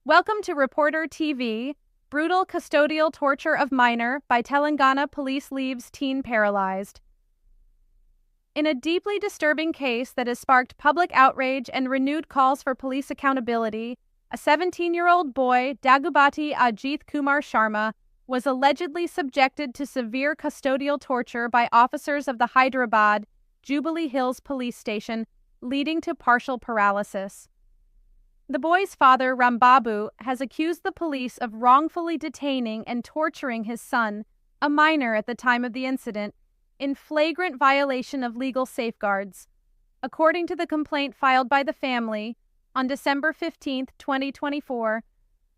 Welcome to Reporter TV. Brutal custodial torture of minor by Telangana police leaves teen paralyzed. In a deeply disturbing case that has sparked public outrage and renewed calls for police accountability, a 17-year-old boy, Dagubati Ajith Kumar Sharma, was allegedly subjected to severe custodial torture by officers of the Hyderabad Jublihills police station, leading to partial paralysis. The boy's father, Rambabu, has accused the police of wrongfully detaining and torturing his son, a minor at the time of the incident, in flagrant violation of legal safeguards. According to the complaint filed by the family, on December 15, 2024,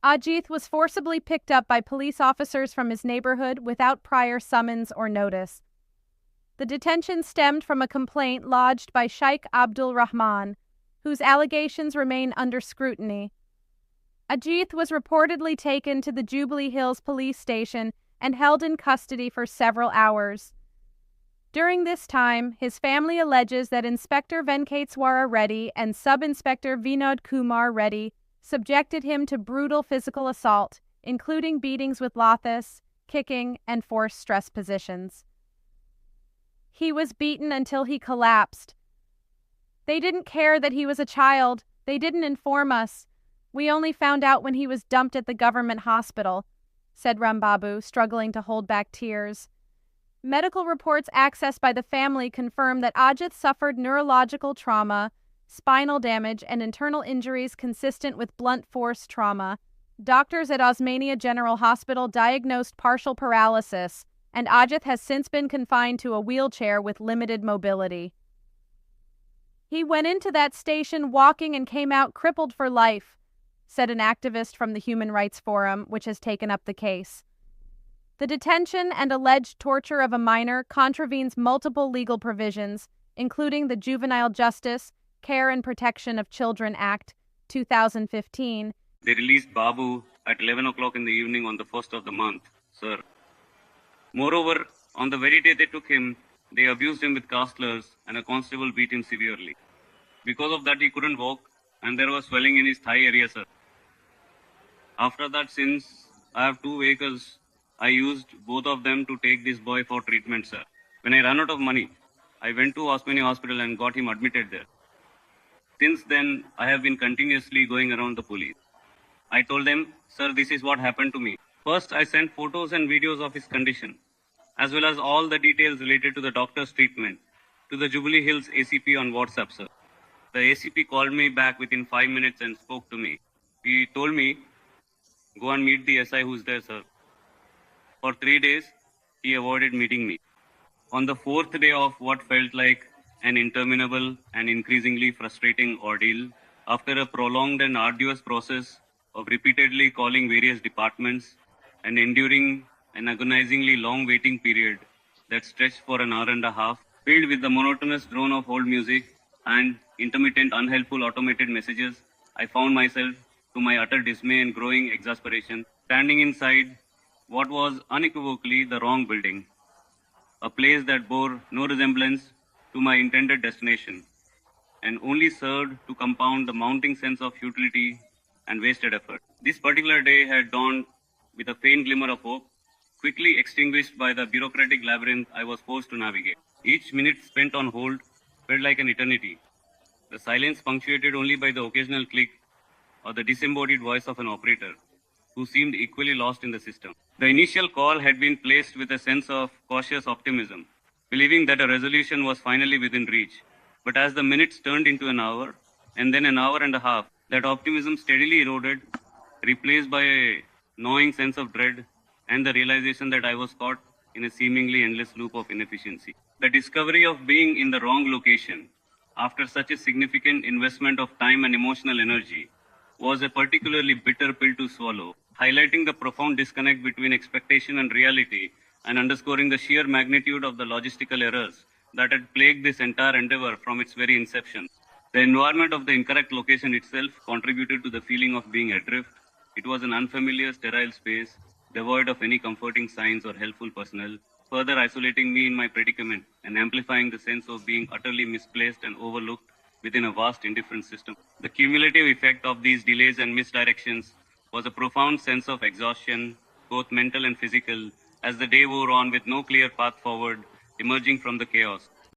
Ajith was forcibly picked up by police officers from his neighborhood without prior summons or notice. The detention stemmed from a complaint lodged by Sheikh Abdul Rahman, whose allegations remain under scrutiny. Ajith was reportedly taken to the Jublihills police station and held in custody for several hours. During this time, his family alleges that Inspector Venkateswara Reddy and Sub-Inspector Vinod Kumar Reddy subjected him to brutal physical assault, including beatings with lathis, kicking, and forced stress positions. He was beaten until he collapsed. They didn't care that he was a child. They didn't inform us. We only found out when he was dumped at the government hospital, said Rambabu, struggling to hold back tears. Medical reports accessed by the family confirm that Ajith suffered neurological trauma, spinal damage, and internal injuries consistent with blunt force trauma. Doctors at Osmania General Hospital diagnosed partial paralysis, and Ajith has since been confined to a wheelchair with limited mobility. He went into that station walking and came out crippled for life, said an activist from the Human Rights Forum, which has taken up the case. The detention and alleged torture of a minor contravenes multiple legal provisions, including the Juvenile Justice, Care and Protection of Children Act, 2015. They released Babu at 11 o'clock in the evening on the 1st of the month, sir. Moreover, on the very day they took him, they abused him with castlers and a constable beat him severely. Because of that, he couldn't walk and there was swelling in his thigh area, sir. After that, since I have 2 vehicles, I used both of them to take this boy for treatment, sir. When I ran out of money, I went to Osmania Hospital and got him admitted there. Since then, I have been continuously going around the police. I told them, sir, this is what happened to me. First, I sent photos and videos of his condition, as well as all the details related to the doctor's treatment, to the Jublihills ACP on WhatsApp, sir. The ACP called me back within 5 minutes and spoke to me. He told me, go and meet the SI who's there, sir. For 3 days, he avoided meeting me. On the 4th day of what felt like an interminable and increasingly frustrating ordeal, after a prolonged and arduous process of repeatedly calling various departments and enduring an agonizingly long waiting period that stretched for an hour and a half, filled with the monotonous drone of old music and intermittent unhelpful automated messages, I found myself, to my utter dismay and growing exasperation, standing inside what was unequivocally the wrong building, a place that bore no resemblance to my intended destination and only served to compound the mounting sense of futility and wasted effort. This particular day had dawned with a faint glimmer of hope, quickly extinguished by the bureaucratic labyrinth I was forced to navigate. Each minute spent on hold felt like an eternity, the silence punctuated only by the occasional click or the disembodied voice of an operator who seemed equally lost in the system. The initial call had been placed with a sense of cautious optimism, believing that a resolution was finally within reach. But as the minutes turned into an hour, and then an hour and a half, that optimism steadily eroded, replaced by a gnawing sense of dread and the realization that I was caught in a seemingly endless loop of inefficiency. The discovery of being in the wrong location, after such a significant investment of time and emotional energy, was a particularly bitter pill to swallow, highlighting the profound disconnect between expectation and reality and underscoring the sheer magnitude of the logistical errors that had plagued this entire endeavor from its very inception. The environment of the incorrect location itself contributed to the feeling of being adrift. It was an unfamiliar, sterile space, devoid of any comforting signs or helpful personnel, further isolating me in my predicament and amplifying the sense of being utterly misplaced and overlooked within a vast indifference system. The cumulative effect of these delays and misdirections was a profound sense of exhaustion, both mental and physical, as the day wore on with no clear path forward emerging from the chaos.